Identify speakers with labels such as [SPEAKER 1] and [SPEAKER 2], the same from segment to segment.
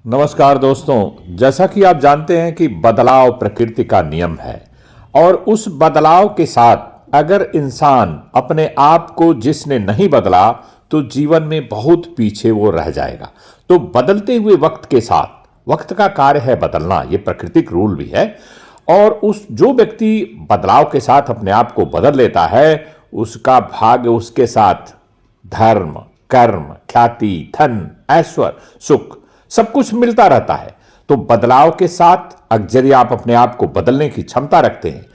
[SPEAKER 1] नमस्कार दोस्तों। जैसा कि आप जानते हैं कि बदलाव प्रकृति का नियम है और उस बदलाव के साथ अगर इंसान अपने आप को जिसने नहीं बदला तो जीवन में बहुत पीछे वो रह जाएगा। तो बदलते हुए वक्त के साथ वक्त का कार्य है बदलना, ये प्राकृतिक रूल भी है। और उस जो व्यक्ति बदलाव के साथ अपने आप को बदल लेता है उसका भाग्य उसके साथ धर्म, कर्म, ख्याति, धन, ऐश्वर्य, सुख सब कुछ मिलता रहता है। तो बदलाव के साथ अगर आप अपने आप को बदलने की क्षमता रखते हैं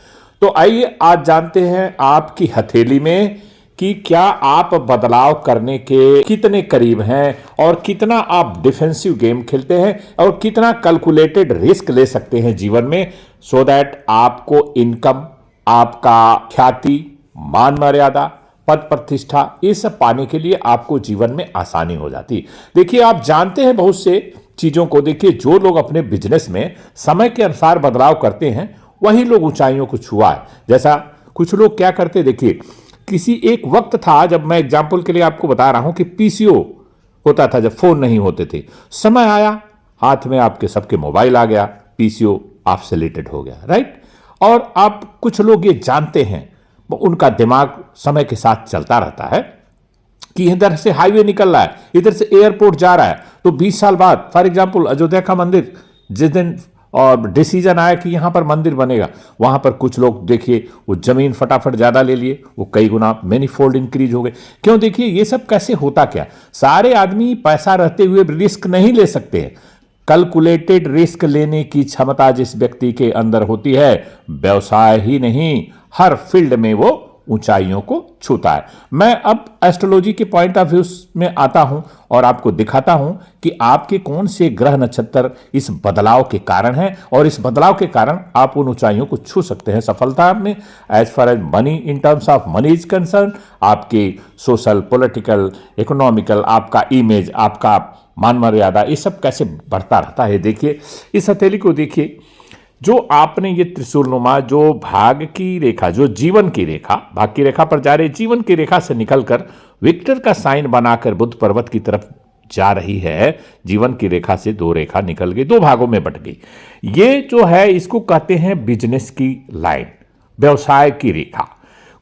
[SPEAKER 1] तो आइए आज जानते हैं आपकी हथेली में कि क्या आप बदलाव करने के कितने करीब हैं और कितना आप डिफेंसिव गेम खेलते हैं और कितना कैलकुलेटेड रिस्क ले सकते हैं जीवन में, सो दैट आपको इनकम, आपका ख्याति, मान मर्यादा, पद प्रतिष्ठा, ये सब पाने के लिए आपको जीवन में आसानी हो जाती। देखिए, आप जानते हैं बहुत से चीजों को। देखिए, जो लोग अपने बिजनेस में समय के अनुसार बदलाव करते हैं वही लोग ऊंचाइयों को छुआ है। जैसा कुछ लोग क्या करते, देखिए किसी एक वक्त था, जब मैं एग्जाम्पल के लिए आपको बता रहा हूं कि पीसीओ होता था, जब फोन नहीं होते थे। समय आया, हाथ में आपके सबके मोबाइल आ गया, पीसीओ आपसे रिलेटेड हो गया, राइट। और आप कुछ लोग ये जानते हैं, उनका दिमाग समय के साथ चलता रहता है कि इधर से हाईवे निकल रहा है, इधर से एयरपोर्ट जा रहा है, तो 20 साल बाद फॉर एग्जांपल अयोध्या का मंदिर जिस दिन और डिसीजन आया कि यहां पर मंदिर बनेगा, वहां पर कुछ लोग देखिए वो जमीन फटाफट ज्यादा ले लिए, वो कई गुना मैनी फोल्ड इंक्रीज हो गए। क्यों? देखिए ये सब कैसे होता, क्या सारे आदमी पैसा रहते हुए रिस्क नहीं ले सकते हैं। कैलकुलेटेड रिस्क लेने की क्षमता जिस व्यक्ति के अंदर होती है, व्यवसाय ही नहीं हर फील्ड में वो ऊंचाइयों को छूता है। मैं अब एस्ट्रोलॉजी के पॉइंट ऑफ व्यू में आता हूं और आपको दिखाता हूं कि आपके कौन से ग्रह नक्षत्र इस बदलाव के कारण हैं और इस बदलाव के कारण आप उन ऊंचाइयों को छू सकते हैं सफलता में। As far as money, in terms of money is concern, आपके सोशल, पॉलिटिकल, इकोनॉमिकल, आपका इमेज, आपका मान मर्यादा, ये सब कैसे बढ़ता रहता है। देखिए इस हथेली को, देखिए जो आपने ये त्रिशूलनुमा जो भाग की रेखा, जो जीवन की रेखा, भाग की रेखा पर जा रही, जीवन की रेखा से निकलकर विक्टर का साइन बनाकर बुद्ध पर्वत की तरफ जा रही है। जीवन की रेखा से दो रेखा निकल गई, दो भागों में बट गई। ये जो है इसको कहते हैं बिजनेस की लाइन, व्यवसाय की रेखा।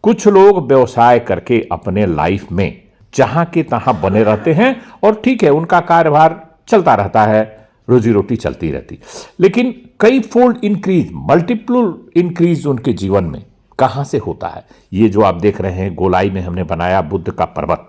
[SPEAKER 1] कुछ लोग व्यवसाय करके अपने लाइफ में जहां के तहां बने रहते हैं और ठीक है, उनका कार्यभार चलता रहता है, रोजी रोटी चलती रहती, लेकिन कई फोल्ड इंक्रीज, मल्टीपल इंक्रीज उनके जीवन में कहां से होता है। ये जो आप देख रहे हैं गोलाई में हमने बनाया बुद्ध का पर्वत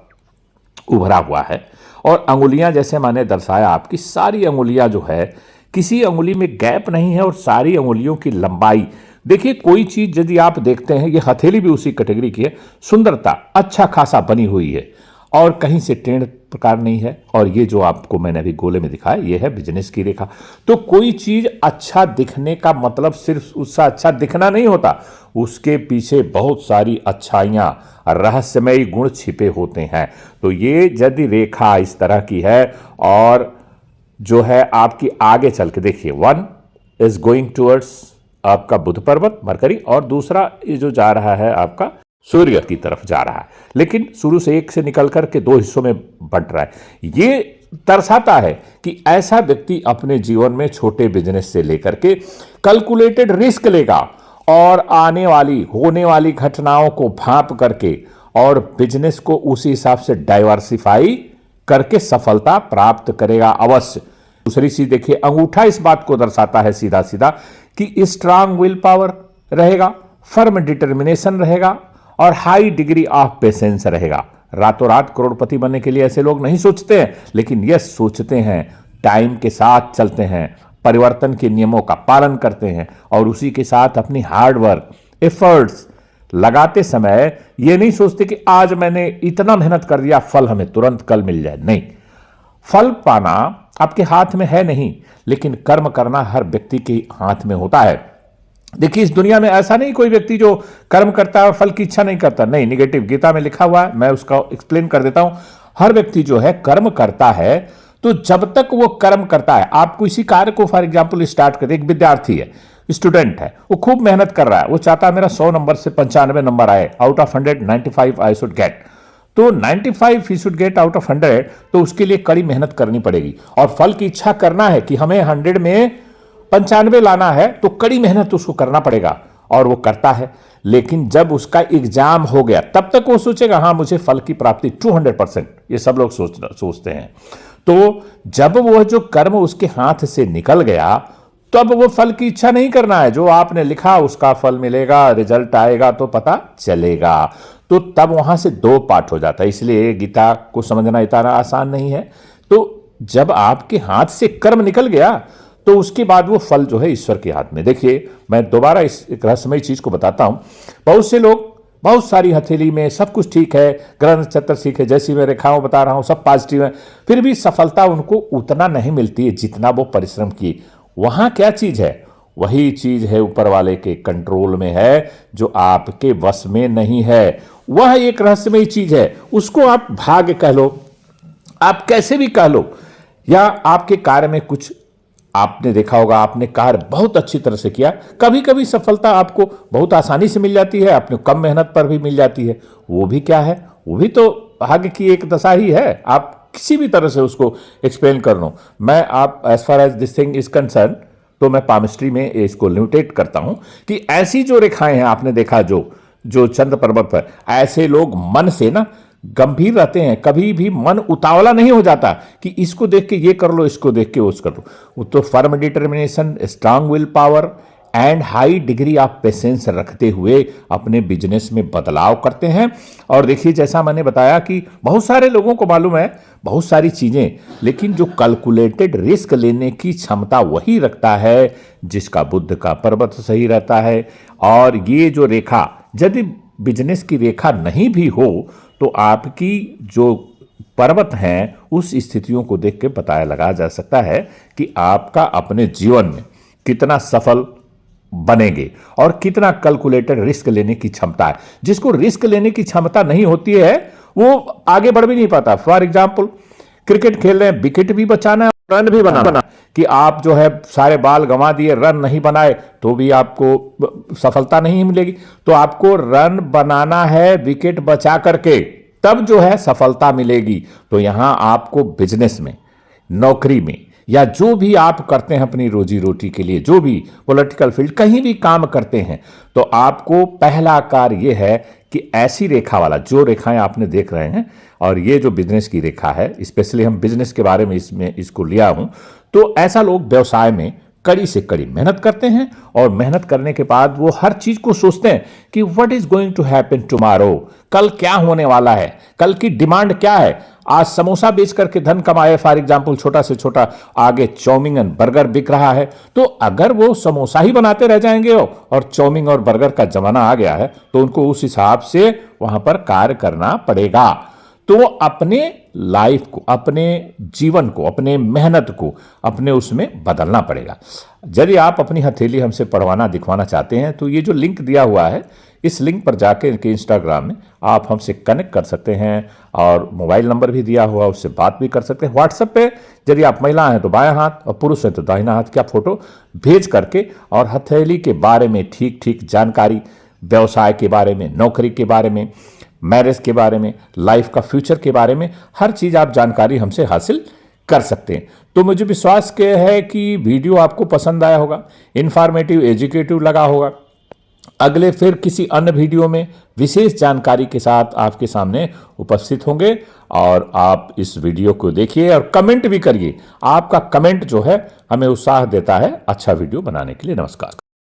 [SPEAKER 1] उभरा हुआ है और अंगुलियां जैसे मैंने दर्शाया, आपकी सारी अंगुलियां जो है, किसी अंगुली में गैप नहीं है और सारी अंगुलियों की लंबाई देखिए। कोई चीज यदि आप देखते हैं, ये हथेली भी उसी कैटेगरी की है, सुंदरता अच्छा खासा बनी हुई है और कहीं से टेढ़ प्रकार नहीं है। और ये जो आपको मैंने अभी गोले में दिखाया, ये है बिजनेस की रेखा। तो कोई चीज अच्छा दिखने का मतलब सिर्फ उसका अच्छा दिखना नहीं होता, उसके पीछे बहुत सारी अच्छाइयां, रहस्यमयी गुण छिपे होते हैं। तो ये यदि रेखा इस तरह की है और जो है आपकी आगे चल के देखिए, वन इज गोइंग टूवर्ड्स आपका बुध पर्वत मरकरी, और दूसरा ये जो जा रहा है आपका सूर्य की तरफ जा रहा है, लेकिन शुरू से एक से निकल करके दो हिस्सों में बंट रहा है। ये दर्शाता है कि ऐसा व्यक्ति अपने जीवन में छोटे बिजनेस से लेकर के कैलकुलेटेड रिस्क लेगा और आने वाली होने वाली घटनाओं को भांप करके और बिजनेस को उसी हिसाब से डाइवर्सिफाई करके सफलता प्राप्त करेगा अवश्य। दूसरी चीज देखिए, अंगूठा इस बात को दर्शाता है सीधा सीधा कि स्ट्रांग विल पावर रहेगा, फर्म डिटर्मिनेशन रहेगा और हाई डिग्री ऑफ पेशेंस रहेगा। रातों रात करोड़पति बनने के लिए ऐसे लोग नहीं सोचते हैं, लेकिन यस सोचते हैं, टाइम के साथ चलते हैं, परिवर्तन के नियमों का पालन करते हैं और उसी के साथ अपनी हार्ड वर्क, एफर्ट्स लगाते समय ये नहीं सोचते कि आज मैंने इतना मेहनत कर दिया, फल हमें तुरंत कल मिल जाए। नहीं, फल पाना आपके हाथ में है नहीं, लेकिन कर्म करना हर व्यक्ति के हाथ में होता है। देखिए इस दुनिया में ऐसा नहीं कोई व्यक्ति जो कर्म करता है और फल की इच्छा नहीं करता, नहीं, निगेटिव गीता में लिखा हुआ है, मैं उसका एक्सप्लेन कर देता हूं। हर व्यक्ति जो है कर्म करता है, तो जब तक वो कर्म करता है, आप किसी कार्य को फॉर एग्जांपल स्टार्ट करते, एक विद्यार्थी है, स्टूडेंट है, वो खूब मेहनत कर रहा है, वो चाहता है मेरा 100 नंबर से 95 नंबर आए, out of 100 95 I should get. तो 95 he should get out of 100, तो उसके लिए कड़ी मेहनत करनी पड़ेगी। और फल की इच्छा करना है कि हमें 100 में 95 लाना है, तो कड़ी मेहनत उसको करना पड़ेगा, और वो करता है। लेकिन जब उसका एग्जाम हो गया तब तक वो सोचेगा हाँ मुझे फल की प्राप्ति 200%, ये सब लोग सोचते हैं। तो जब वो जो कर्म उसके हाथ से निकल गया, तब वो फल की इच्छा नहीं करना है, जो आपने लिखा उसका फल मिलेगा, रिजल्ट आएगा तो पता चलेगा। तो तब वहां से 2 पार्ट हो जाता है। इसलिए गीता को समझना इतना आसान नहीं है। तो जब आपके हाथ से कर्म निकल गया तो उसके बाद वो फल जो है ईश्वर के हाथ में। देखिए, मैं दोबारा इस एक रहस्यमयी चीज को बताता हूं। बहुत से लोग बहुत सारी हथेली में सब कुछ ठीक है, ग्रह नक्षत्र ठीक है, जैसी मैं रेखाओं बता रहा हूं सब पॉजिटिव है, फिर भी सफलता उनको उतना नहीं मिलती है जितना वो परिश्रम किए। वहां क्या चीज है? वही चीज है ऊपर वाले के कंट्रोल में है, जो आपके वश में नहीं है। वह एक रहस्यमयी चीज है, उसको आप भाग्य कह लो, आप कैसे भी कह लो, या आपके कार्य में कुछ आपने देखा होगा, आपने कार्य बहुत अच्छी तरह से किया, कभी कभी सफलता आपको बहुत आसानी से मिल जाती है, आपने कम मेहनत पर भी मिल जाती है। वो भी क्या है? वो भी तो भाग्य की एक दशा ही है। आप किसी भी तरह से उसको एक्सप्लेन कर लो। मैं आप as far as this thing is concern, तो मैं पामिस्ट्री में इसको लिमिटेड करता हूं कि ऐसी जो रेखाएं हैं, आपने देखा जो चंद्र पर्वत पर, ऐसे लोग मन से ना गंभीर रहते हैं, कभी भी मन उतावला नहीं हो जाता कि इसको देख के ये कर लो, इसको देख के उस कर लो। वो तो firm determination, strong will power and high degree of patience रखते हुए अपने बिजनेस में बदलाव करते हैं। और देखिए, जैसा मैंने बताया कि बहुत सारे लोगों को मालूम है बहुत सारी चीजें, लेकिन जो कैलकुलेटेड रिस्क लेने की क्षमता वही रखता है जिसका बुद्ध का पर्वत सही रहता है। और ये जो रेखा, यदि बिजनेस की रेखा नहीं भी हो तो आपकी जो पर्वत हैं उस स्थितियों को देख के पता लगाया जा सकता है कि आपका अपने जीवन में कितना सफल बनेंगे और कितना कैलकुलेटेड रिस्क लेने की क्षमता है। जिसको रिस्क लेने की क्षमता नहीं होती है वो आगे बढ़ भी नहीं पाता। फॉर एग्जाम्पल, क्रिकेट खेल रहे हैं, विकेट भी बचाना है, रन भी बनाना, कि आप जो है सारे बाल गंवा दिए, रन नहीं बनाए तो भी आपको सफलता नहीं मिलेगी। तो आपको रन बनाना है विकेट बचा करके, तब जो है सफलता मिलेगी। तो यहां आपको बिजनेस में, नौकरी में, या जो भी आप करते हैं अपनी रोजी रोटी के लिए, जो भी पॉलिटिकल फील्ड कहीं भी काम करते हैं, तो आपको पहला कार्य यह है कि ऐसी रेखा वाला, जो रेखाएं आपने देख रहे हैं, और ये जो बिजनेस की रेखा है, स्पेशली हम बिजनेस के बारे में इसमें इसको लिया हूं, तो ऐसा लोग व्यवसाय में कड़ी से कड़ी मेहनत करते हैं। और मेहनत करने के बाद वो हर चीज को सोचते हैं कि what is going to happen tomorrow, कल क्या होने वाला है, कल की डिमांड क्या है। आज समोसा बेच करके धन कमाए, फॉर एग्जाम्पल, छोटा से छोटा, आगे चाउमीन एंड बर्गर बिक रहा है, तो अगर वो समोसा ही बनाते रह जाएंगे और चाउमीन और बर्गर का जमाना आ गया है, तो उनको उस हिसाब से वहां पर कार्य करना पड़ेगा। तो अपने लाइफ को, अपने जीवन को, अपने मेहनत को अपने उसमें बदलना पड़ेगा। यदि आप अपनी हथेली हमसे पढ़वाना दिखवाना चाहते हैं तो ये जो लिंक दिया हुआ है, इस लिंक पर जाकर के इंस्टाग्राम में आप हमसे कनेक्ट कर सकते हैं, और मोबाइल नंबर भी दिया हुआ, उससे बात भी कर सकते हैं। व्हाट्सएप पे यदि आप महिला हैं तो बायां हाथ और पुरुष हैं तो दाहिना हाथ का फोटो भेज करके, और हथेली के बारे में ठीक ठीक जानकारी, व्यवसाय के बारे में, नौकरी के बारे में, मैरिज के बारे में, लाइफ का फ्यूचर के बारे में, हर चीज आप जानकारी हमसे हासिल कर सकते हैं। तो मुझे विश्वास है कि वीडियो आपको पसंद आया होगा, इंफॉर्मेटिव, एजुकेटिव लगा होगा। अगले फिर किसी अन्य वीडियो में विशेष जानकारी के साथ आपके सामने उपस्थित होंगे, और आप इस वीडियो को देखिए और कमेंट भी करिए। आपका कमेंट जो है हमें उत्साह देता है अच्छा वीडियो बनाने के लिए। नमस्कार।